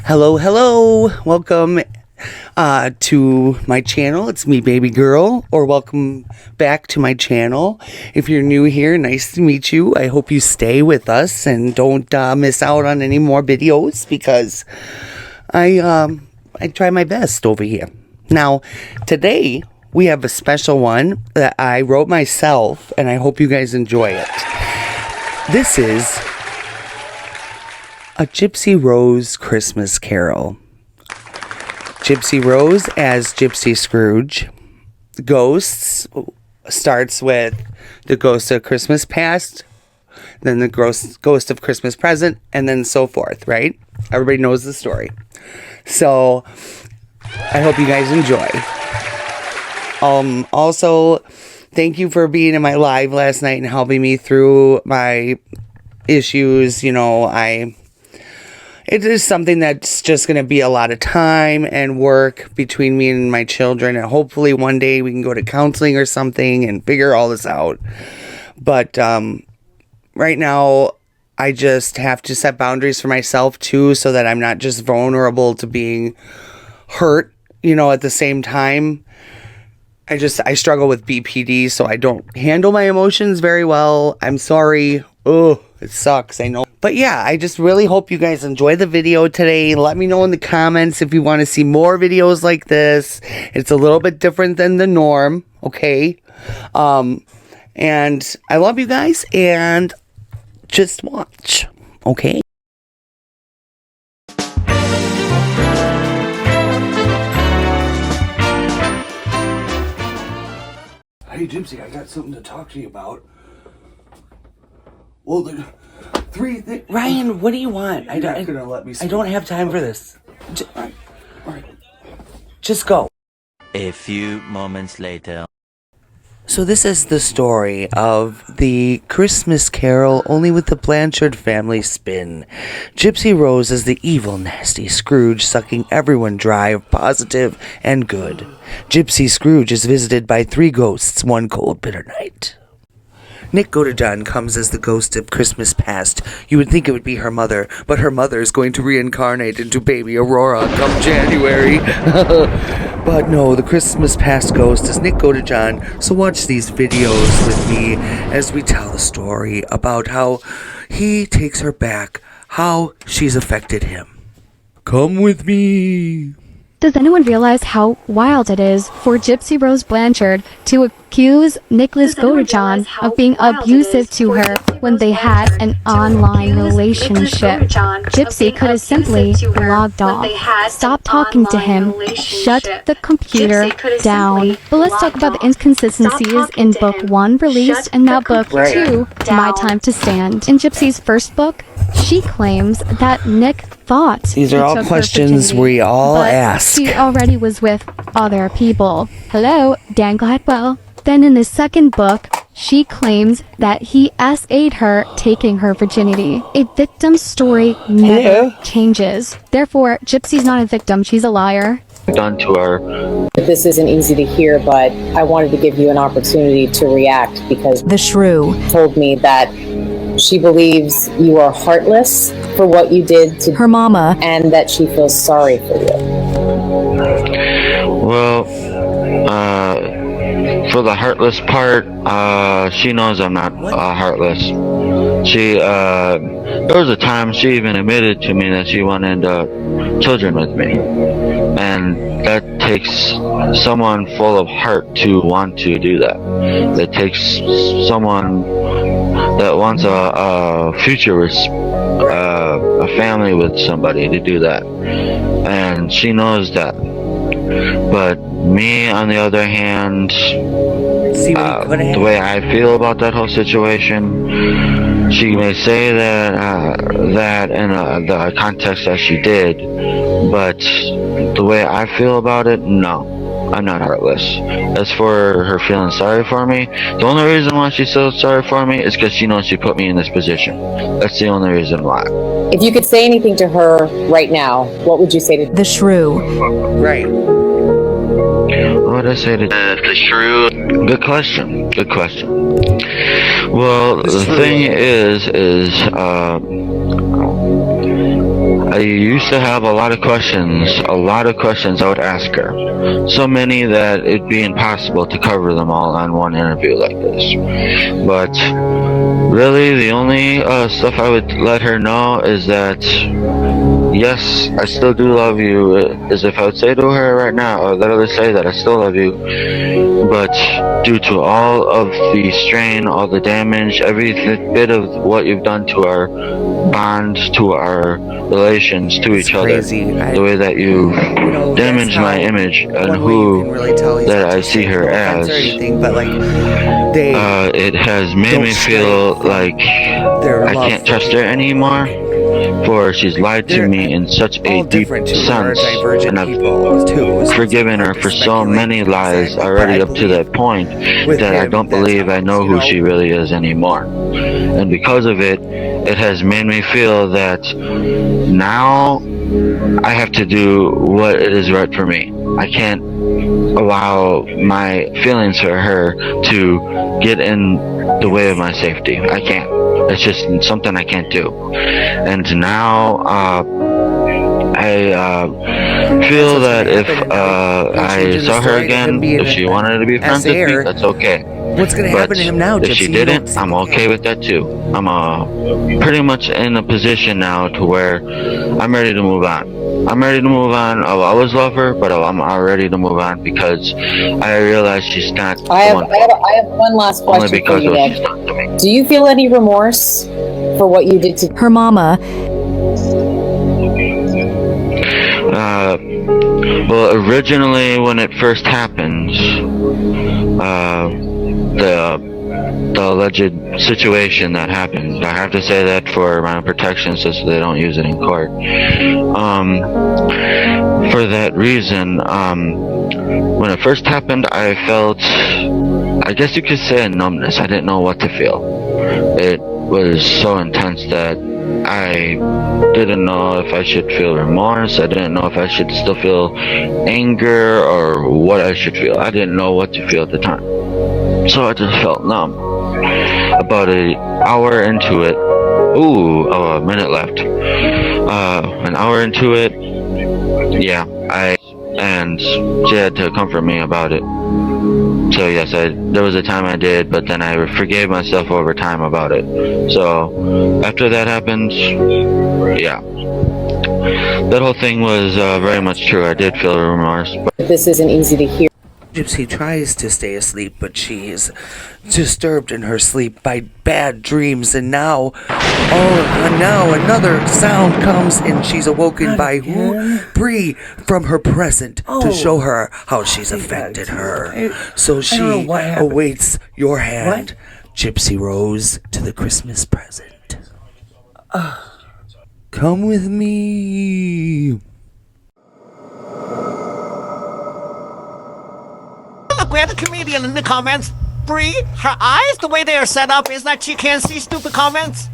Hello. Welcome to my channel. It's me, baby girl, or welcome back to my channel. If you're new here, nice to meet you. I hope you stay with us and don't miss out on any more videos because I try my best over here. Now, today we have a special one that I wrote myself, and I hope you guys enjoy it. This is a Gypsy Rose Christmas Carol. Gypsy Rose as Gypsy Scrooge. Ghosts starts with the ghost of Christmas past, then the ghost of Christmas present, and then so forth, right? Everybody knows the story. So, I hope you guys enjoy. Also, thank you for being in my live last night and helping me through my issues. You know, it is something that's just going to be a lot of time and work between me and my children. And hopefully one day we can go to counseling or something and figure all this out. But right now, I just have to set boundaries for myself too, so that I'm not just vulnerable to being hurt, you know, at the same time. I struggle with BPD, so I don't handle my emotions very well. I'm sorry. Oh, it sucks, I know. But yeah, I just really hope you guys enjoy the video today. Let me know in the comments if you want to see more videos like this. It's a little bit different than the norm, okay? And I love you guys, and just watch, okay? Hey, Gypsy, I got something to talk to you about. Well, the three things... Ryan, what do you want? I don't have time for this. All right. Just go. A few moments later. So this is the story of the Christmas Carol, only with the Blanchard family spin. Gypsy Rose is the evil, nasty Scrooge, sucking everyone dry of positive and good. Gypsy Scrooge is visited by three ghosts one cold, bitter night. Godejohn comes as the ghost of Christmas past. You would think it would be her mother, but her mother is going to reincarnate into baby Aurora come January. But no, the Christmas past ghost is Godejohn, so watch these videos with me as we tell the story about how he takes her back, how she's affected him. Come with me. Does anyone realize how wild it is for Gypsy Rose Blanchard to accuse Nicholas Godejohn of being abusive to her when they had an online relationship? Gypsy could have simply logged off, stopped talking to him, shut the computer down. But let's talk about the inconsistencies in Book 1 released and now Book 2, My Time to Stand. In Gypsy's first book, she claims that Nick thought these are all questions we all ask. She already was with other people. Hello, Dan Gladwell. Then in the second book, she claims that he SA'd her, taking her virginity. A victim's story never changes. Therefore, Gypsy's not a victim, she's a liar. Done to her. This isn't easy to hear, but I wanted to give you an opportunity to react because the shrew told me that she believes you are heartless for what you did to her mama and that she feels sorry for you. Well, for the heartless part, she knows I'm not heartless. There was a time she even admitted to me that she wanted children with me. And that takes someone full of heart to want to do that. It takes someone that wants a future with a family with somebody to do that. And she knows that. But me, on the other hand, the way I feel about that whole situation, she may say that in the context that she did, but the way I feel about it, no, I'm not heartless. As for her feeling sorry for me, the only reason why she feels sorry for me is because she knows she put me in this position. That's the only reason why. If you could say anything to her right now, what would you say to the shrew? Right. What would I say to the shrew? Good question. Well, the thing is I used to have a lot of questions I would ask her. So many that it'd be impossible to cover them all on one interview like this. But really, the only stuff I would let her know is that, yes, I still do love you. As if I would say to her right now, or literally say that I still love you. But due to all of the strain, all the damage, every bit of what you've done to our bond, to our relations, to each other, the way that you damaged my image and who that I see her as, it has made me feel like I can't trust her anymore. For she's lied to me in such a deep sense, and I've forgiven her for so many lies already up to that point that I don't believe I know who she really is anymore. And because of it, it has made me feel that now I have to do what it is right for me. I can't allow my feelings for her to get in the way of my safety. I can't. It's just something I can't do. And now I feel that if I saw her again, if she wanted to be friends with me, that's okay. What's going to happen to him now, Gypsy? If she didn't, I'm okay with that too. I'm pretty much in a position now to where I'm ready to move on. I'm ready to move on. I'll always love her, but I'm ready to move on because I realize she's not I have one last question only because for you, of what Nick. she's done to me. Do you feel any remorse for what you did to Her mama. Well, originally when it first happened, the alleged situation that happened, I have to say that for my own protection so they don't use it in court. For that reason, when it first happened, I felt, I guess you could say, a numbness. I didn't know what to feel. It was so intense that I didn't know if I should feel remorse. I didn't know if I should still feel anger or what I should feel. I didn't know what to feel at the time. So I just felt numb. About an hour into it, a minute left. An hour into it, and she had to comfort me about it. So yes, there was a time I did, but then I forgave myself over time about it. So after that happened, that whole thing was very much true. I did feel remorse. But this isn't easy to hear? Gypsy tries to stay asleep, but she is disturbed in her sleep by bad dreams, and now another sound comes, and she's awoken by Bree from her present to show her how she's affected her. So she awaits your hand, Gypsy Rose, to the Christmas present. Come with me. We had a comedian in the comments. Bree, her eyes, the way they are set up is that she can't see stupid comments.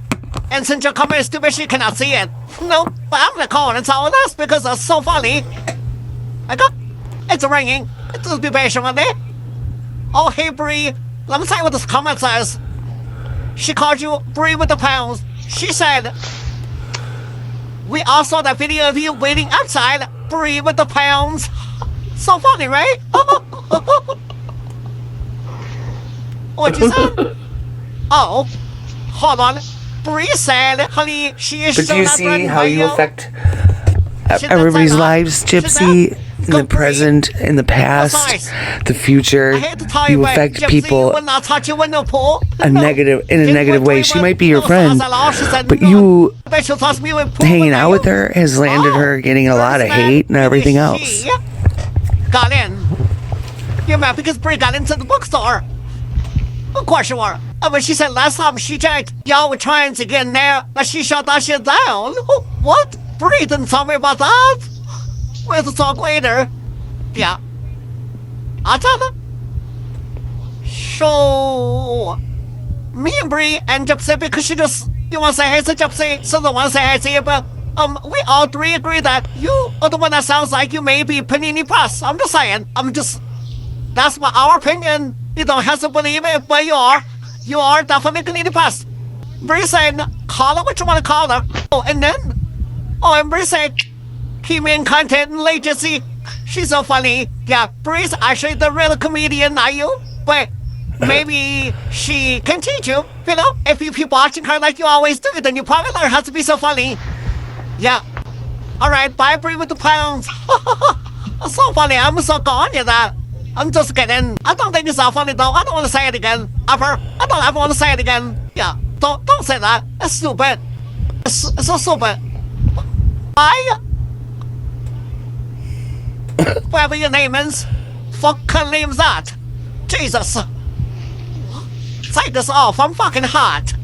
And since your comment is stupid, she cannot see it. No, but I'm gonna call it and tell her this because it's so funny. It's ringing. Just be patient with it. Oh, hey, Bree. Let me tell you what this comment says. She called you Bree with the pounds. She said, we all saw that video of you waiting outside, Bree with the pounds. So funny, right? What'd you say? Oh, hold on. Bree said, honey, she is But so do you not see threatened how by you you. affect everybody's lives, Gypsy? In the present, in the past, the future, you affect people in a negative way. She might be your friend, but you hanging out with her has landed her getting a lot of hate and everything else. Got in. You're mad because Bree got into the bookstore. Of course you are. But she said last time she checked, y'all were trying to get in there, but she shut that shit down. What? Bree didn't tell me about that. We'll talk later. Yeah. I'll tell her. So, me and Bree and Gypsy, because you want to say hey to Gypsy, so don't want to say hey to you, but we all three agree that you are the one that sounds like you may be Panini Press. I'm just saying. That's our opinion. You don't have to believe it, but you are. You are definitely Panini Press. Bree saying, call her what you want to call her. Oh, and then Oh, and Bree said, keep me in content and latency. She's so funny. Yeah, Bree's actually the real comedian, are you? But maybe she can teach you, you know? If you keep watching her like you always do, then you probably learn how to be so funny. Yeah. Alright, bye Bree with the pounds. So funny, I'm so gone with that. I'm just kidding. I don't think it's so funny though. I don't want to say it again. Ever. I don't ever want to say it again. Yeah, don't say that. It's stupid. It's so stupid. Bye. Whatever your name is. Fucking name's that. Jesus. Take this off. I'm fucking hot.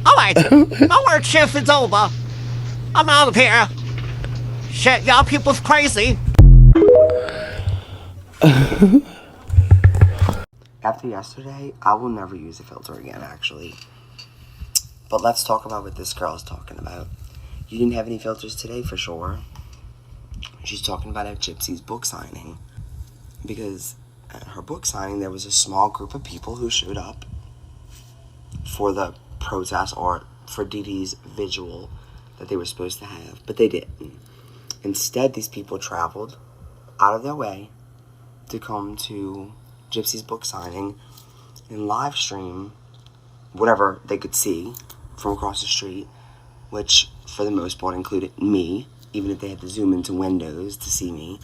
Alright. My work shift is over. I'm out of here. Shit, y'all people's crazy. After yesterday, I will never use a filter again, actually. But let's talk about what this girl is talking about. You didn't have any filters today, for sure. She's talking about at Gypsy's book signing. Because at her book signing, there was a small group of people who showed up for the protest or for Dee Dee's vigil that they were supposed to have. But they didn't. Instead, these people traveled out of their way to come to Gypsy's book signing and live stream whatever they could see from across the street, which for the most part included me, even if they had to zoom into windows to see me.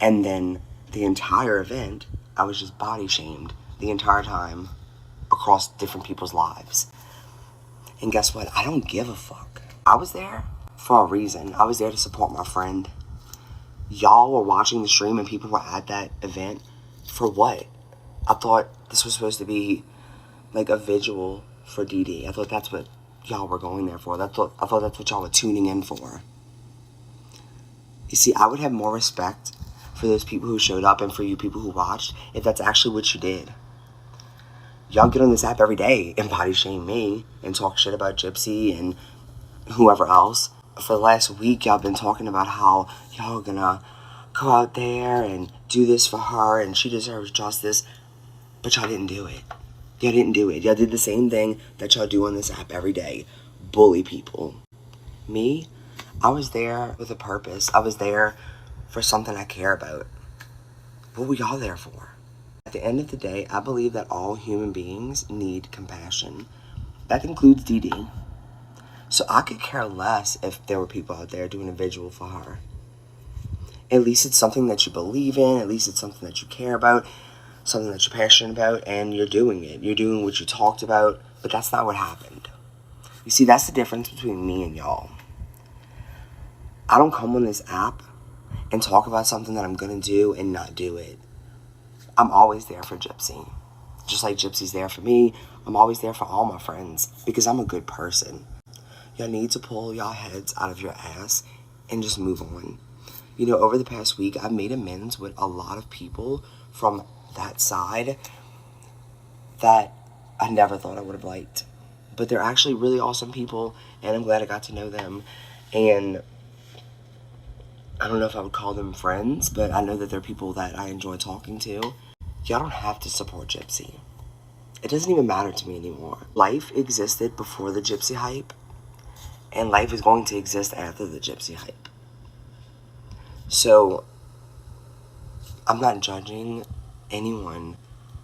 And then the entire event, I was just body shamed the entire time across different people's lives. And guess what? I don't give a fuck. I was there for a reason. I was there to support my friend. Y'all were watching the stream and people were at that event for what? I thought this was supposed to be like a vigil for Dee Dee. I thought that's what y'all were going there for. I thought that's what y'all were tuning in for. You see, I would have more respect for those people who showed up and for you people who watched if that's actually what you did. Y'all get on this app every day and body shame me and talk shit about Gypsy and whoever else. For the last week, y'all been talking about how y'all are gonna go out there and do this for her and she deserves justice, but y'all didn't do it. Y'all didn't do it. Y'all did the same thing that y'all do on this app every day. Bully people. Me, I was there with a purpose. I was there for something I care about. What were y'all there for? At the end of the day, I believe that all human beings need compassion. That includes Dee Dee. So I could care less if there were people out there doing a vigil for her. At least it's something that you believe in. At least it's something that you care about. Something that you're passionate about. And you're doing it. You're doing what you talked about. But that's not what happened. You see, that's the difference between me and y'all. I don't come on this app and talk about something that I'm going to do and not do it. I'm always there for Gypsy. Just like Gypsy's there for me, I'm always there for all my friends. Because I'm a good person. Y'all need to pull y'all heads out of your ass and just move on. You know, over the past week, I've made amends with a lot of people from that side that I never thought I would have liked. But they're actually really awesome people, and I'm glad I got to know them. And I don't know if I would call them friends, but I know that they're people that I enjoy talking to. Y'all don't have to support Gypsy. It doesn't even matter to me anymore. Life existed before the Gypsy hype. And life is going to exist after the Gypsy hype. So, I'm not judging anyone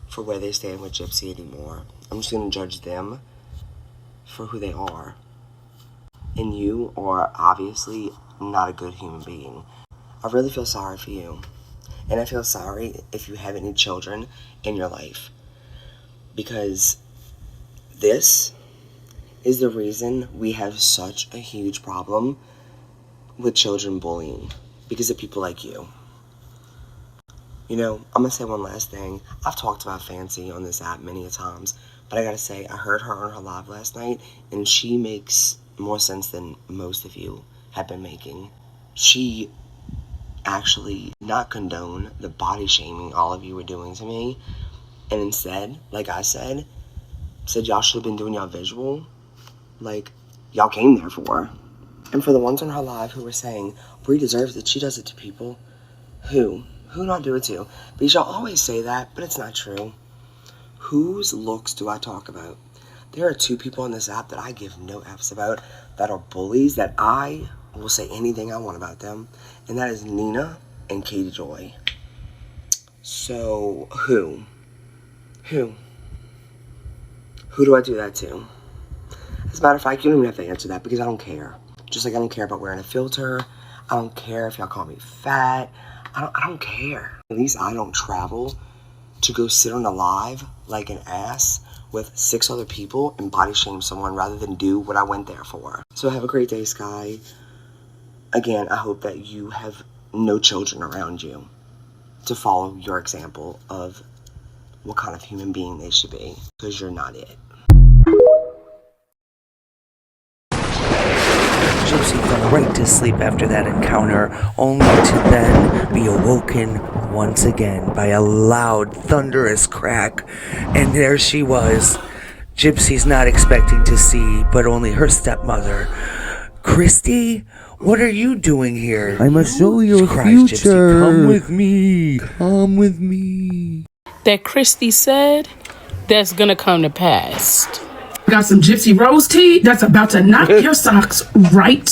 for where they stand with Gypsy anymore. I'm just going to judge them for who they are. And you are obviously not a good human being. I really feel sorry for you. And I feel sorry if you have any children in your life. Because this is the reason we have such a huge problem with children bullying, because of people like you. You know, I'm gonna say one last thing. I've talked about Fancy on this app many a times, but I gotta say, I heard her on her live last night, and she makes more sense than most of you have been making. She actually not condone the body shaming all of you were doing to me, and instead, like I said y'all should have been doing y'all visual like y'all came there for. And for the ones on her live who were saying, Brie deserves it, she does it to people. Who not do it to? Because y'all always say that, but it's not true. Whose looks do I talk about? There are two people on this app that I give no F's about, that are bullies, that I will say anything I want about them, and that is Nina and Katie Joy. So, who do I do that to? As a matter of fact, you don't even have to answer that, because I don't care. Just like I don't care about wearing a filter. I don't care if y'all call me fat. I don't care. At least I don't travel to go sit on a live like an ass with 6 other people and body shame someone rather than do what I went there for. So have a great day, Sky. Again, I hope that you have no children around you to follow your example of what kind of human being they should be, because you're not it. Gypsy fell right to sleep after that encounter, only to then be awoken once again by a loud, thunderous crack. And there she was. Gypsy's not expecting to see, but only her stepmother. Christy, what are you doing here? I must show you your Christ, future. Gypsy, come with me. Come with me. That Christy said that's gonna come to pass. Got some Gypsy Rose tea that's about to knock your socks right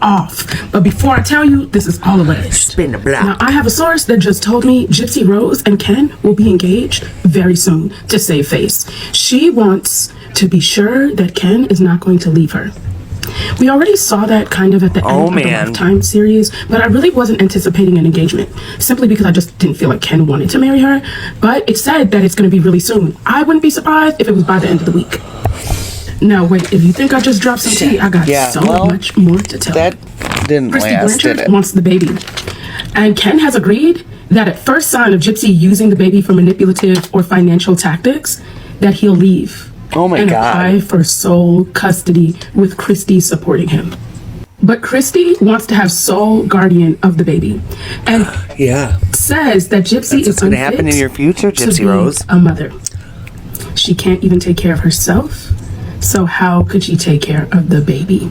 off. But before I tell you, this is all alleged. Spin the block. Now, I have a source that just told me Gypsy Rose and Ken will be engaged very soon to save face. She wants to be sure that Ken is not going to leave her. We already saw that kind of at the end of the Lifetime series, but I really wasn't anticipating an engagement, simply because I just didn't feel like Ken wanted to marry her. But it said that it's going to be really soon. I wouldn't be surprised if it was by the end of the week. Now, wait, if you think I just dropped some tea, I got much more to tell. That didn't Christy last, did Blanchard it? wants the baby. And Ken has agreed that at first sign of Gypsy using the baby for manipulative or financial tactics, that he'll leave. Oh my and God. apply for sole custody with Christy supporting him. But Christy wants to have sole guardian of the baby. And says that Gypsy is going to happen in your future, Gypsy Rose. A mother. She can't even take care of herself. So how could she take care of the baby?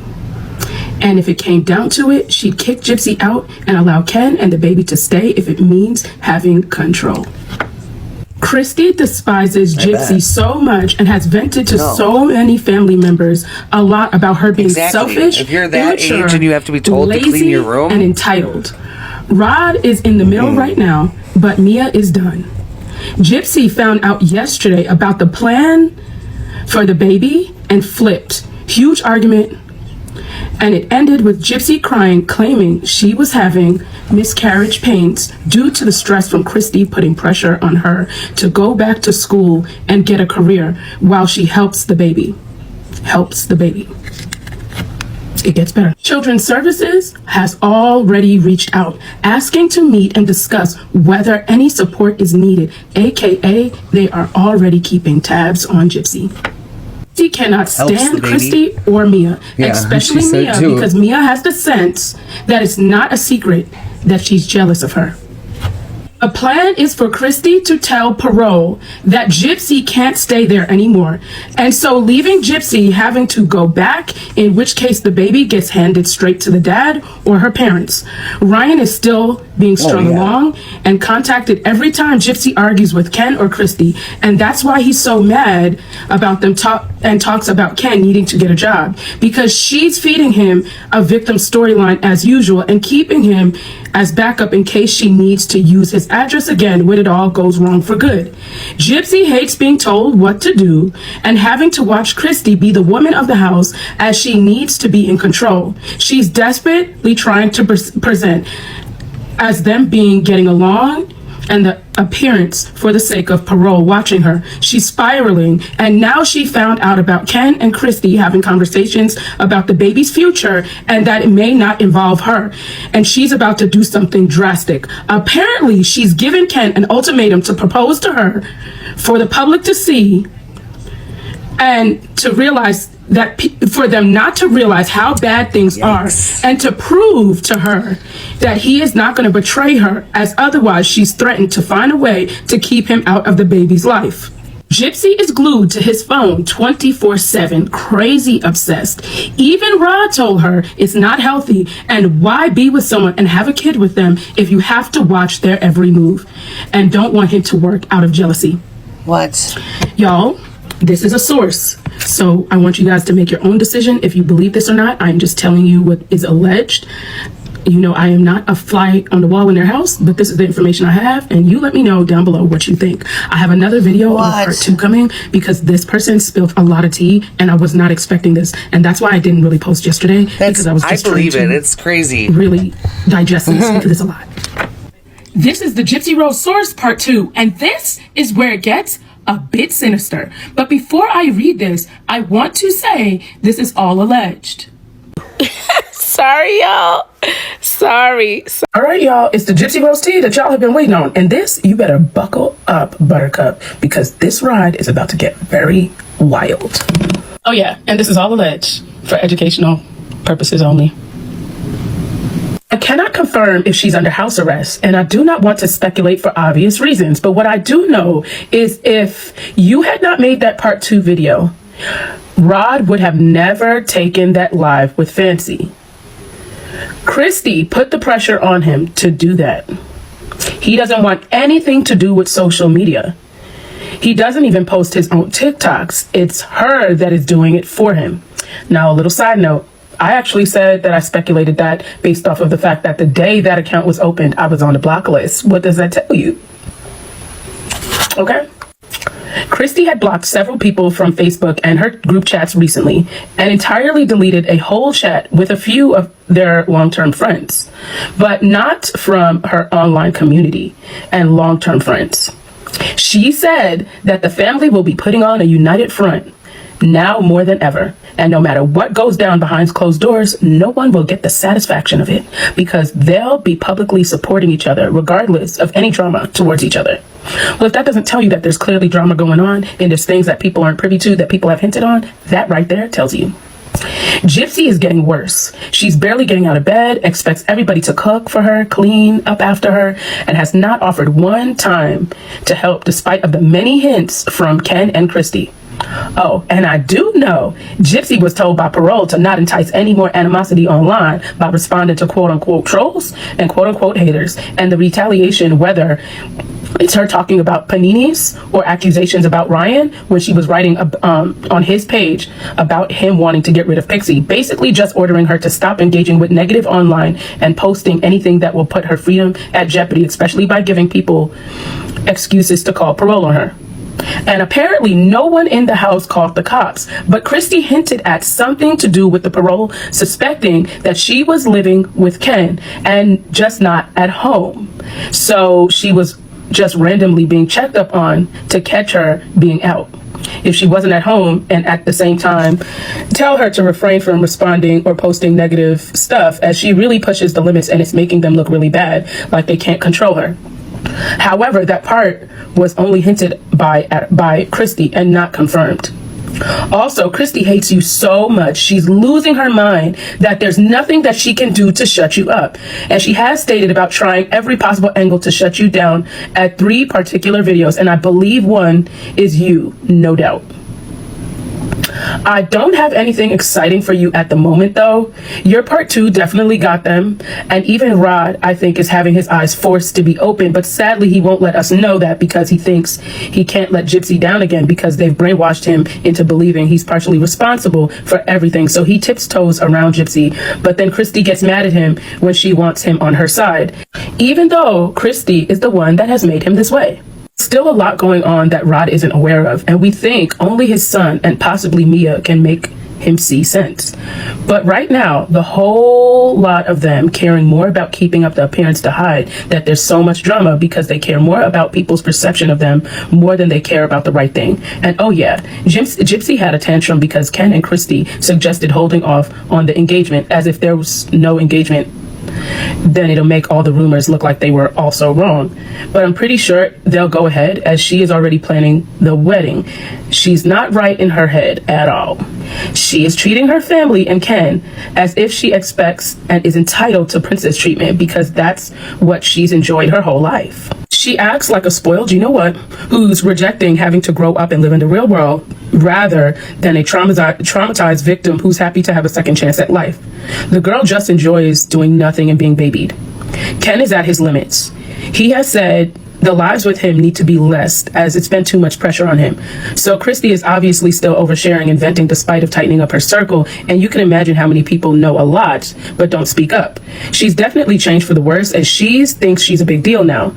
And if it came down to it, she'd kick Gypsy out and allow Ken and the baby to stay if it means having control. Christy despises Gypsy so much and has vented to so many family members a lot about her being selfish, if you're that immature, age and you have to be told to lazy, clean your room, and entitled. Rod is in the middle right now, but Mia is done. Gypsy found out yesterday about the plan for the baby and flipped. Huge argument. And it ended with Gypsy crying, claiming she was having miscarriage pains due to the stress from Christy putting pressure on her to go back to school and get a career while she helps the baby. It gets better. Children's Services has already reached out, asking to meet and discuss whether any support is needed, aka they are already keeping tabs on Gypsy. She cannot stand Christy or Mia, especially Mia, because Mia has the sense that it's not a secret that she's jealous of her. The plan is for Christy to tell Parole that Gypsy can't stay there anymore, and so leaving Gypsy having to go back, in which case the baby gets handed straight to the dad or her parents. Ryan is still being strung along and contacted every time Gypsy argues with Ken or Christy, and that's why he's so mad about them talks about Ken needing to get a job, because she's feeding him a victim storyline as usual and keeping him as backup in case she needs to use his address again when it all goes wrong for good. Gypsy hates being told what to do and having to watch Christy be the woman of the house as she needs to be in control. She's desperately trying to present as them getting along and the appearance for the sake of Parole watching her. She's spiraling, and now she found out about Ken and Christy having conversations about the baby's future and that it may not involve her, and she's about to do something drastic. Apparently, she's given Ken an ultimatum to propose to her for the public to see and to realize that for them not to realize how bad things are, and to prove to her that he is not going to betray her, as otherwise she's threatened to find a way to keep him out of the baby's life. Gypsy is glued to his phone 24/7, crazy obsessed. Even Rod told her it's not healthy, and why be with someone and have a kid with them if you have to watch their every move, and don't want him to work out of jealousy. What? Y'all, this is a source. So I want you guys to make your own decision if you believe this or not. I'm just telling you what is alleged. You know, I am not a fly on the wall in their house, but this is the information I have, and you let me know down below what you think. I have another video on part 2 coming because this person spilled a lot of tea, and I was not expecting this, and that's why I didn't really post yesterday, because I was just believe it. It's crazy. Really digest this because it's a lot. This is the Gypsy Rose source part 2, and this is where it gets a bit sinister. But before I read this, I want to say this is all alleged. Sorry, y'all. Sorry. All right, y'all, it's the Gypsy Rose tea that y'all have been waiting on. And this, you better buckle up, Buttercup, because this ride is about to get very wild. Oh, yeah, and this is all alleged for educational purposes only. I cannot confirm if she's under house arrest, and I do not want to speculate for obvious reasons. But what I do know is if you had not made that part 2 video, Rod would have never taken that live with Fancy. Christy put the pressure on him to do that. He doesn't want anything to do with social media. He doesn't even post his own TikToks. It's her that is doing it for him. Now, a little side note. I actually said that I speculated that based off of the fact that the day that account was opened, I was on the block list. What does that tell you? Okay. Christy had blocked several people from Facebook and her group chats recently and entirely deleted a whole chat with a few of their long-term friends, but not from her online community and long-term friends. She said that the family will be putting on a united front now more than ever. And no matter what goes down behind closed doors, no one will get the satisfaction of it because they'll be publicly supporting each other regardless of any drama towards each other. Well, if that doesn't tell you that there's clearly drama going on and there's things that people aren't privy to that people have hinted on, that right there tells you. Gypsy is getting worse. She's barely getting out of bed, expects everybody to cook for her, clean up after her, and has not offered one time to help despite of the many hints from Ken and Christy. Oh, and I do know Gypsy was told by Parole to not entice any more animosity online by responding to quote-unquote trolls and quote-unquote haters. And the retaliation, whether it's her talking about paninis or accusations about Ryan when she was writing on his page about him wanting to get rid of Pixie, basically just ordering her to stop engaging with negative online and posting anything that will put her freedom at jeopardy, especially by giving people excuses to call Parole on her. And apparently no one in the house called the cops, but Christy hinted at something to do with the Parole, suspecting that she was living with Ken and just not at home. So she was just randomly being checked up on to catch her being out. If she wasn't at home, and at the same time tell her to refrain from responding or posting negative stuff, as she really pushes the limits and it's making them look really bad, like they can't control her. However, that part was only hinted by Christy and not confirmed. Also, Christy hates you so much, she's losing her mind that there's nothing that she can do to shut you up. And she has stated about trying every possible angle to shut you down at 3 particular videos, and I believe one is you, no doubt. I don't have anything exciting for you at the moment, though. Your part 2 definitely got them, and even Rod, I think, is having his eyes forced to be open, but sadly he won't let us know that because he thinks he can't let Gypsy down again because they've brainwashed him into believing he's partially responsible for everything, so he tiptoes around Gypsy, but then Christy gets mad at him when she wants him on her side, even though Christy is the one that has made him this way. Still a lot going on that Rod isn't aware of, and we think only his son and possibly Mia can make him see sense. But right now, the whole lot of them caring more about keeping up the appearance to hide that there's so much drama because they care more about people's perception of them more than they care about the right thing. And oh yeah, Gypsy had a tantrum because Ken and Christy suggested holding off on the engagement, as if there was no engagement then it'll make all the rumors look like they were also wrong. But I'm pretty sure they'll go ahead, as she is already planning the wedding. She's not right in her head at all. She is treating her family and Ken as if she expects and is entitled to princess treatment because that's what she's enjoyed her whole life. She acts like a spoiled you-know-what who's rejecting having to grow up and live in the real world rather than a traumatized victim who's happy to have a second chance at life. The girl just enjoys doing nothing and being babied. Ken is at his limits. He has said The lives with him need to be less, as it's been too much pressure on him. So Christy is obviously still oversharing and venting despite of tightening up her circle, and you can imagine how many people know a lot but don't speak up. She's definitely changed for the worse, as she thinks she's a big deal now.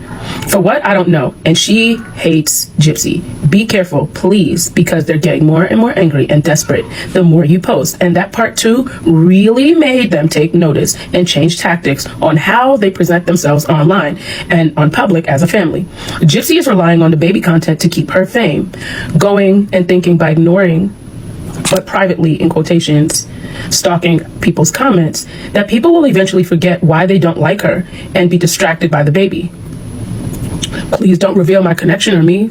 For what? I don't know. And she hates Gypsy. Be careful, please, because they're getting more and more angry and desperate the more you post. And that part 2 really made them take notice and change tactics on how they present themselves online and on public as a family. Gypsy is relying on the baby content to keep her fame going and thinking by ignoring, but privately, in quotations, stalking people's comments, that people will eventually forget why they don't like her and be distracted by the baby. Please don't reveal my connection or me.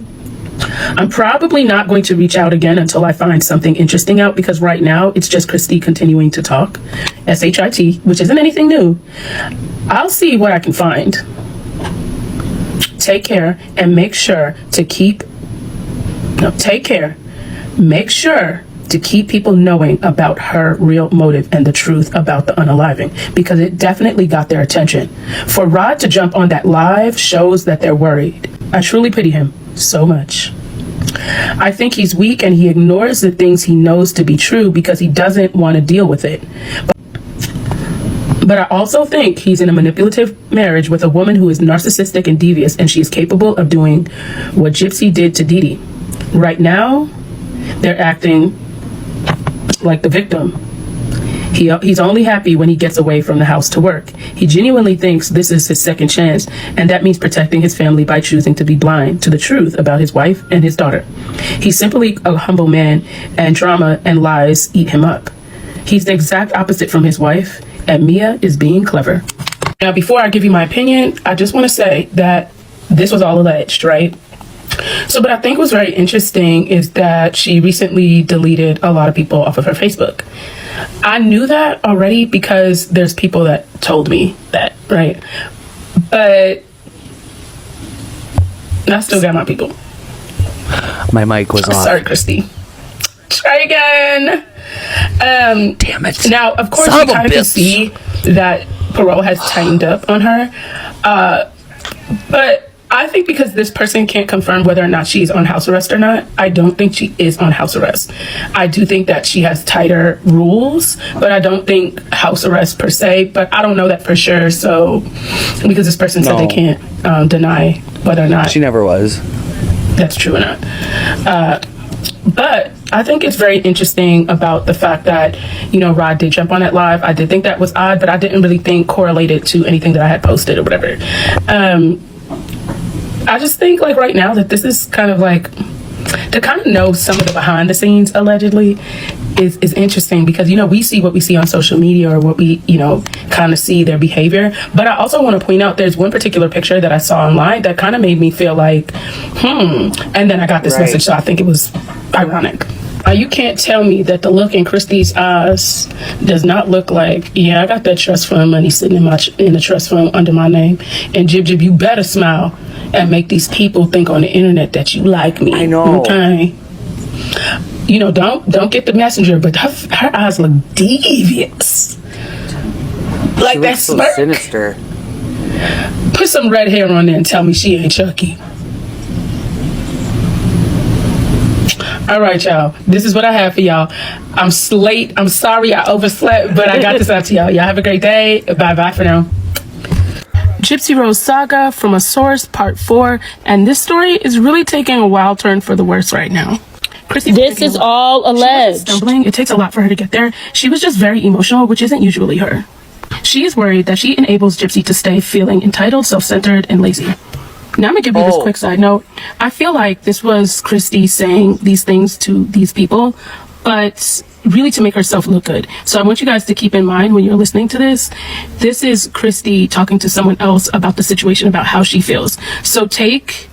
I'm probably not going to reach out again until I find something interesting out, because right now it's just Christy continuing to talk. SHIT, which isn't anything new. I'll see what I can find. Take care and make sure to keep people knowing about her real motive and the truth about the unaliving, because it definitely got their attention. For Rod to jump on that live shows that they're worried. I truly pity him so much. I think he's weak and he ignores the things he knows to be true because he doesn't want to deal with it. But I also think he's in a manipulative marriage with a woman who is narcissistic and devious, and she is capable of doing what Gypsy did to Dee Dee. Right now, they're acting like the victim. He's only happy when he gets away from the house to work. He genuinely thinks this is his second chance, and that means protecting his family by choosing to be blind to the truth about his wife and his daughter. He's simply a humble man, and drama and lies eat him up. He's the exact opposite from his wife, and Mia is being clever. Now, before I give you my opinion, I just want to say that this was all alleged, right? So what I think was very interesting is that she recently deleted a lot of people off of her Facebook. I knew that already because there's people that told me that, right? But I still got my people. My mic was off. Sorry, Christy. Try again. Damn it. Now, of course, you kind of can see that parole has tightened up on her. But I think because this person can't confirm whether or not she's on house arrest or not, I don't think she is on house arrest. I do think that she has tighter rules, but I don't think house arrest per se, but I don't know that for sure. So, because this person said they can't deny whether or not she never was. That's true or not. But I think it's very interesting about the fact that, you know, Rod did jump on it live. I did think that was odd, but I didn't really think correlated to anything that I had posted or whatever. I just think, like, right now that this is kind of like, to kind of know some of the behind the scenes allegedly is interesting, because, you know, we see what we see on social media or what we, you know, kind of see their behavior. But I also want to point out there's one particular picture that I saw online that kind of made me feel like, and then I got this message, so I think it was ironic. You can't tell me that the look in Christy's eyes does not look like, yeah, I got that trust fund money sitting in the trust fund under my name. And Jib, you better smile and make these people think on the internet that you like me. I know. Okay. You know, don't get the messenger, but her eyes look devious. Like she that so smirk. Sinister. Put some red hair on there and tell me she ain't Chucky. All right, y'all. This is what I have for y'all. I'm late. I'm sorry I overslept, but I got this out to y'all. Y'all have a great day. Bye-bye for now. Gypsy Rose Saga from a Source, Part 4. And this story is really taking a wild turn for the worse right now. Christy, this is all alleged. Stumbling. It takes a lot for her to get there. She was just very emotional, which isn't usually her. She is worried that she enables Gypsy to stay feeling entitled, self-centered, and lazy. Now I'm gonna give you this quick side note. I feel like this was Christy saying these things to these people, but really to make herself look good. So I want you guys to keep in mind when you're listening to this, this is Christy talking to someone else about the situation, about how she feels. So take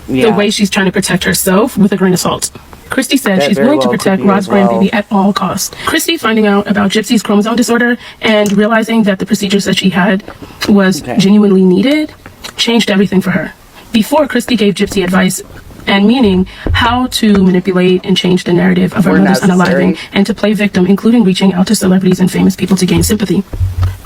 the way she's trying to protect herself with a grain of salt. Christy said she's willing to protect Rod's grandbaby at all costs. Christy finding out about Gypsy's chromosome disorder and realizing that the procedures that she had was genuinely needed changed everything for her. Before, Christy gave Gypsy advice and meaning how to manipulate and change the narrative of her mother's unaliving and to play victim, including reaching out to celebrities and famous people to gain sympathy.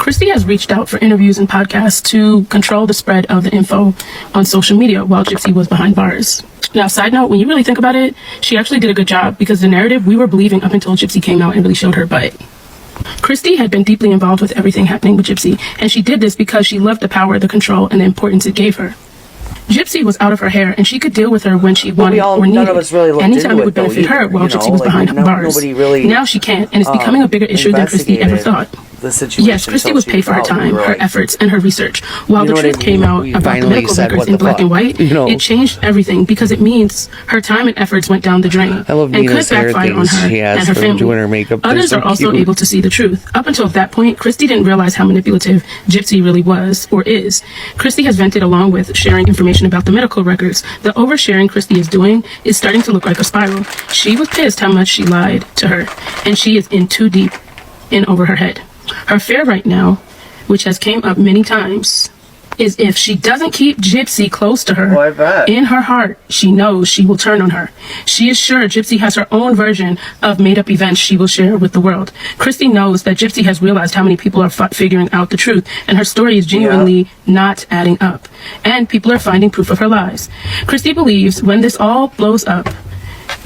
Christy has reached out for interviews and podcasts to control the spread of the info on social media while Gypsy was behind bars. Now, side note, when you really think about it, she actually did a good job because the narrative we were believing up until Gypsy came out and really showed her butt. Christy had been deeply involved with everything happening with Gypsy, and she did this because she loved the power, the control, and the importance it gave her. Gypsy was out of her hair, and she could deal with her when she wanted or needed. None of us really looked Anytime into it would though, benefit her while Gypsy was like, behind bars. Really, now she can't, and it's becoming a bigger issue than Christy ever thought. Yes, Christy was paid for her time, her efforts, and her research. While the truth came out about the medical records in black and white, it changed everything because it means her time and efforts went down the drain and could backfire on her and her family. Others are also able to see the truth. Up until that point, Christy didn't realize how manipulative Gypsy really was or is. Christy has vented along with sharing information about the medical records. The oversharing Christy is doing is starting to look like a spiral. She was pissed how much she lied to her, and she is in too deep in over her head. Her fear right now, which has came up many times, is if she doesn't keep Gypsy close to her, in her heart, she knows she will turn on her. She is sure Gypsy has her own version of made-up events she will share with the world. Christy knows that Gypsy has realized how many people are figuring out the truth, and her story is genuinely not adding up. And people are finding proof of her lies. Christy believes when this all blows up,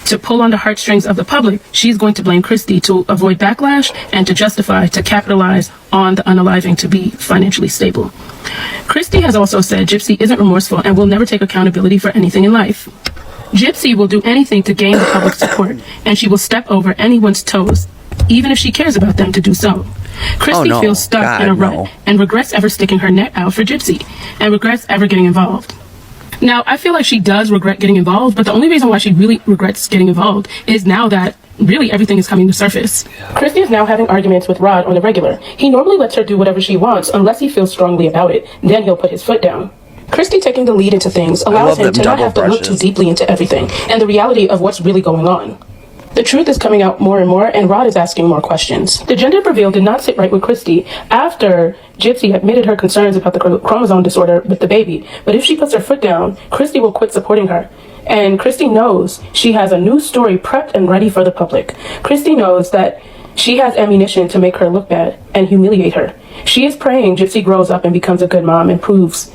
to pull on the heartstrings of the public, she's going to blame Christy to avoid backlash and to justify, to capitalize on the unaliving to be financially stable. Christy has also said Gypsy isn't remorseful and will never take accountability for anything in life. Gypsy will do anything to gain the public support, and she will step over anyone's toes, even if she cares about them to do so. Christy feels stuck in a rut and regrets ever sticking her neck out for Gypsy and regrets ever getting involved. Now, I feel like she does regret getting involved, but the only reason why she really regrets getting involved is now that really everything is coming to surface. Christy is now having arguments with Rod on the regular. He normally lets her do whatever she wants unless he feels strongly about it. Then he'll put his foot down. Christy taking the lead into things allows him to not have to look too deeply into everything and the reality of what's really going on. The truth is coming out more and more, and Rod is asking more questions. The gender reveal did not sit right with Christy after Gypsy admitted her concerns about the chromosome disorder with the baby. But if she puts her foot down, Christy will quit supporting her. And Christy knows she has a new story prepped and ready for the public. Christy knows that she has ammunition to make her look bad and humiliate her. She is praying Gypsy grows up and becomes a good mom and proves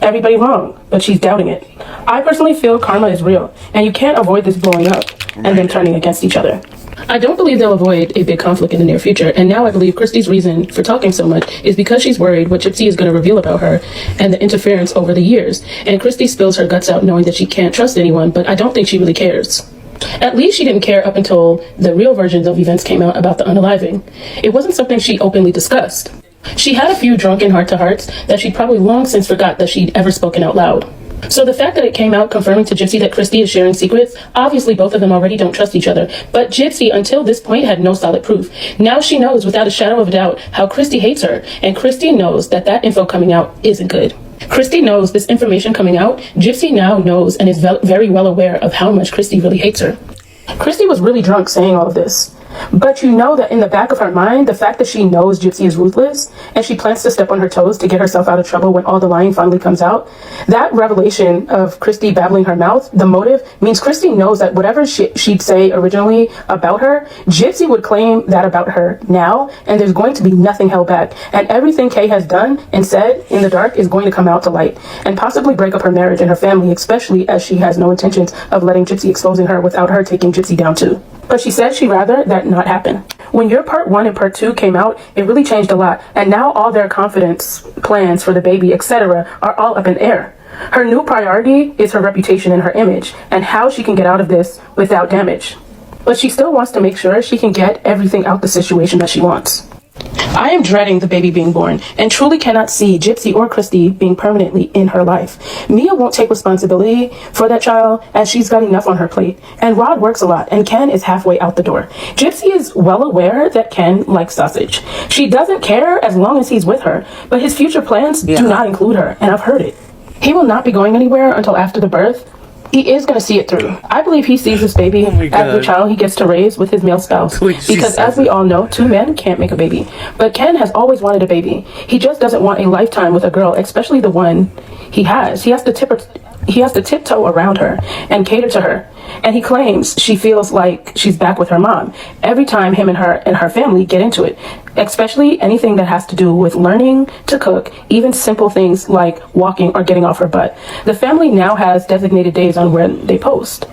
everybody wrong, but she's doubting it. I personally feel karma is real, and you can't avoid this blowing up and then turning against each other. I don't believe they'll avoid a big conflict in the near future, and now I believe Christy's reason for talking so much is because she's worried what Gypsy is going to reveal about her and the interference over the years. And Christy spills her guts out knowing that she can't trust anyone, but I don't think she really cares. At least she didn't care up until the real versions of events came out about the unaliving. It wasn't something she openly discussed. She had a few drunken heart-to-hearts that she'd probably long since forgot that she'd ever spoken out loud. So the fact that it came out confirming to Gypsy that Christy is sharing secrets, obviously both of them already don't trust each other. But Gypsy, until this point, had no solid proof. Now she knows without a shadow of a doubt how Christy hates her, and Christy knows that that info coming out isn't good. Christy knows this information coming out. Gypsy now knows and is very well aware of how much Christy really hates her. Christy was really drunk saying all of this. But you know that in the back of her mind, the fact that she knows Gypsy is ruthless and she plans to step on her toes to get herself out of trouble when all the lying finally comes out, that revelation of Christy babbling her mouth, the motive, means Christy knows that whatever she'd say originally about her, Gypsy would claim that about her now, and there's going to be nothing held back. And everything Kay has done and said in the dark is going to come out to light and possibly break up her marriage and her family, especially as she has no intentions of letting Gypsy exposing her without her taking Gypsy down too. But she said she'd rather that not happen. When your part 1 and part 2 came out, it really changed a lot. And now all their confidence, plans for the baby, etc. are all up in the air. Her new priority is her reputation and her image, and how she can get out of this without damage. But she still wants to make sure she can get everything out the situation that she wants. I am dreading the baby being born and truly cannot see Gypsy or Christy being permanently in her life. Mia won't take responsibility for that child as she's got enough on her plate. And Rod works a lot and Ken is halfway out the door. Gypsy is well aware that Ken likes sausage. She doesn't care as long as he's with her, but his future plans do not include her, and I've heard it. He will not be going anywhere until after the birth. He is going to see it through. I believe he sees this baby as the child he gets to raise with his male spouse. Because as we all know, 2 men can't make a baby. But Ken has always wanted a baby. He just doesn't want a lifetime with a girl, especially the one he has. He has to tip her He has to tiptoe around her and cater to her. And he claims she feels like she's back with her mom every time him and her family get into it, especially anything that has to do with learning to cook, even simple things like walking or getting off her butt. The family now has designated days on when they post.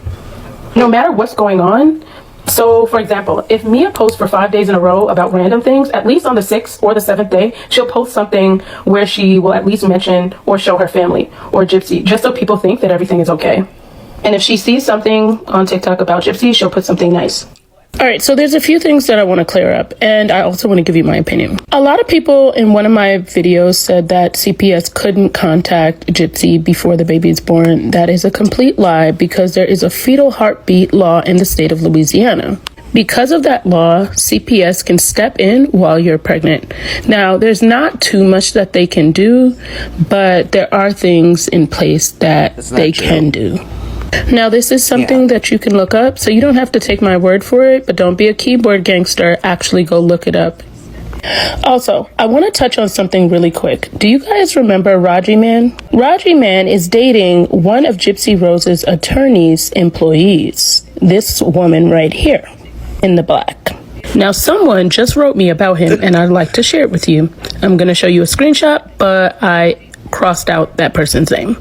No matter what's going on. So, for example, if Mia posts for 5 days in a row about random things, at least on the 6th or the 7th day, she'll post something where she will at least mention or show her family or Gypsy, just so people think that everything is okay. And if she sees something on TikTok about Gypsy, she'll put something nice. All right, so there's a few things that I want to clear up, and I also want to give you my opinion. A lot of people in one of my videos said that CPS couldn't contact Gypsy before the baby is born. That is a complete lie, because there is a fetal heartbeat law in the state of Louisiana. Because of that law, CPS can step in while you're pregnant. Now, there's not too much that they can do, but there are things in place that they can do. Now, this is something that you can look up, so you don't have to take my word for it, but don't be a keyboard gangster. Actually go look it up. Also, I want to touch on something really quick. Do you guys remember Raji Man? Raji Man is dating one of Gypsy Rose's attorney's employees. This woman right here in the black. Now, someone just wrote me about him, and I'd like to share it with you. I'm going to show you a screenshot, but I crossed out that person's name.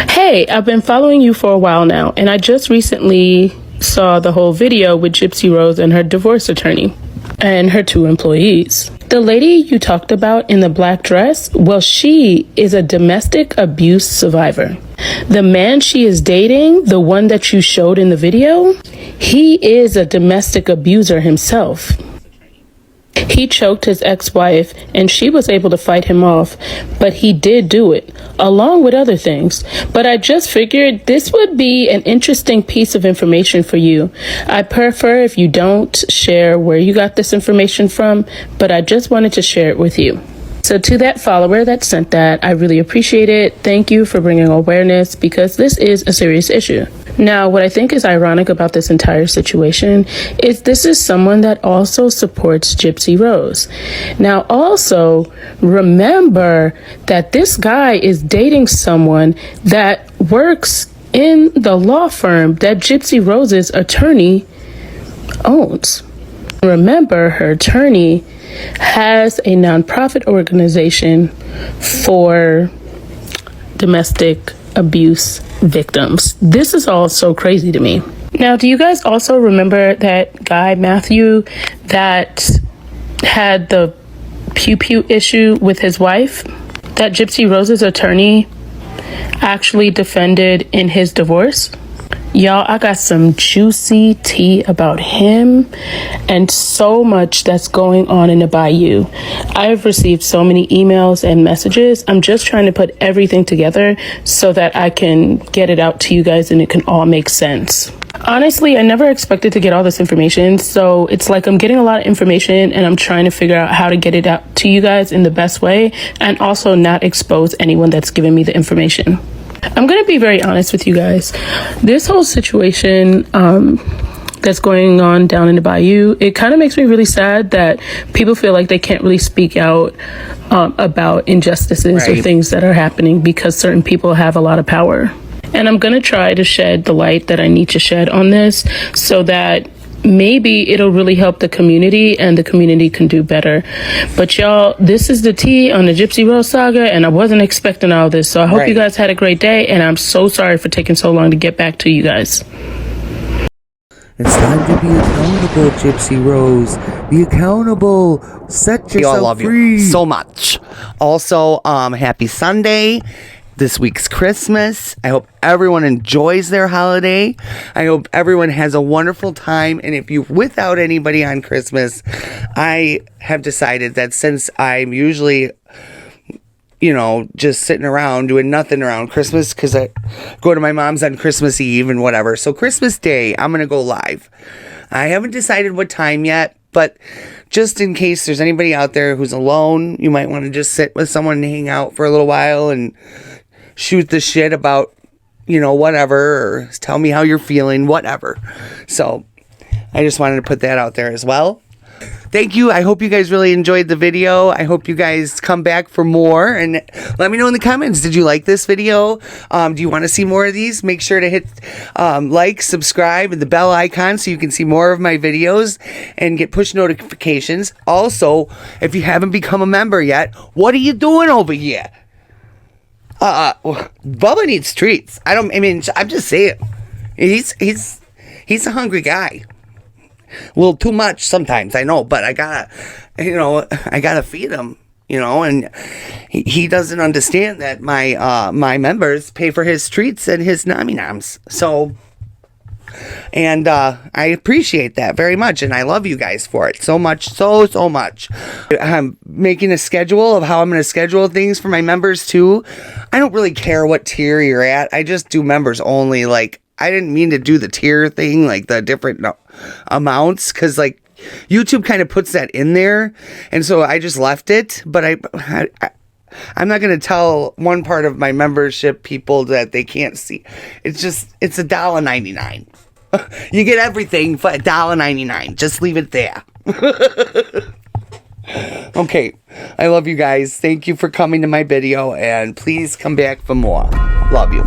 Hey, I've been following you for a while now, and I just recently saw the whole video with Gypsy Rose and her divorce attorney and her 2 employees. The lady you talked about in the black dress, well, she is a domestic abuse survivor. The man she is dating, the one that you showed in the video, he is a domestic abuser himself. He choked his ex-wife, and she was able to fight him off, but he did do it, along with other things. But I just figured this would be an interesting piece of information for you. I prefer if you don't share where you got this information from, but I just wanted to share it with you. So to that follower that sent that, I really appreciate it. Thank you for bringing awareness, because this is a serious issue. Now, what I think is ironic about this entire situation is this is someone that also supports Gypsy Rose. Now, also, remember that this guy is dating someone that works in the law firm that Gypsy Rose's attorney owns. Remember, her attorney has a nonprofit organization for domestic abuse victims. This is all so crazy to me. Now, do you guys also remember that guy, Matthew, that had the pew-pew issue with his wife? That Gypsy Rose's attorney actually defended in his divorce? Y'all, I got some juicy tea about him and so much that's going on in the bayou. I've received so many emails and messages. I'm just trying to put everything together so that I can get it out to you guys and it can all make sense. Honestly, I never expected to get all this information, so it's like I'm getting a lot of information and I'm trying to figure out how to get it out to you guys in the best way and also not expose anyone that's giving me the information. I'm going to be very honest with you guys. This whole situation that's going on down in the bayou, it kind of makes me really sad that people feel like they can't really speak out about injustices or things that are happening because certain people have a lot of power. And I'm going to try to shed the light that I need to shed on this so that maybe it'll really help the community and the community can do better. But y'all, this is the tea on the Gypsy Rose saga, and I wasn't expecting all this. So I hope you guys had a great day, and I'm so sorry for taking so long to get back to you guys. It's time to be accountable, Gypsy Rose. Be accountable. Set yourself free. We all love you so much. Also, happy Sunday. This week's Christmas. I hope everyone enjoys their holiday. I hope everyone has a wonderful time. And if you're without anybody on Christmas, I have decided that since I'm usually, just sitting around doing nothing around Christmas because I go to my mom's on Christmas Eve and whatever. So Christmas Day, I'm going to go live. I haven't decided what time yet, but just in case there's anybody out there who's alone, you might want to just sit with someone and hang out for a little while and shoot the shit about, whatever, or tell me how you're feeling, whatever. So I just wanted to put that out there as well. Thank you. I hope you guys really enjoyed the video. I hope you guys come back for more, and let me know in the comments. Did you like this video? Do you want to see more of these? Make sure to hit like, subscribe, and the bell icon so you can see more of my videos and get push notifications. Also, if you haven't become a member yet, what are you doing over here? Bubba needs treats. I'm just saying. He's a hungry guy. A little too much sometimes, I know, but I gotta feed him, and he doesn't understand that my members pay for his treats and his nommy-noms. So, and I appreciate that very much, and I love you guys for it so much, so much. I'm making a schedule of how I'm going to schedule things for my members too. I don't really care what tier you're at. I just do members only. Like, I didn't mean to do the tier thing, like the different amounts, because like YouTube kind of puts that in there, and so I just left it. But I'm not going to tell one part of my membership people that they can't see. It's $1.99. You get everything for $1.99. Just leave it there. Okay, I love you guys. Thank you for coming to my video, and please come back for more. Love you.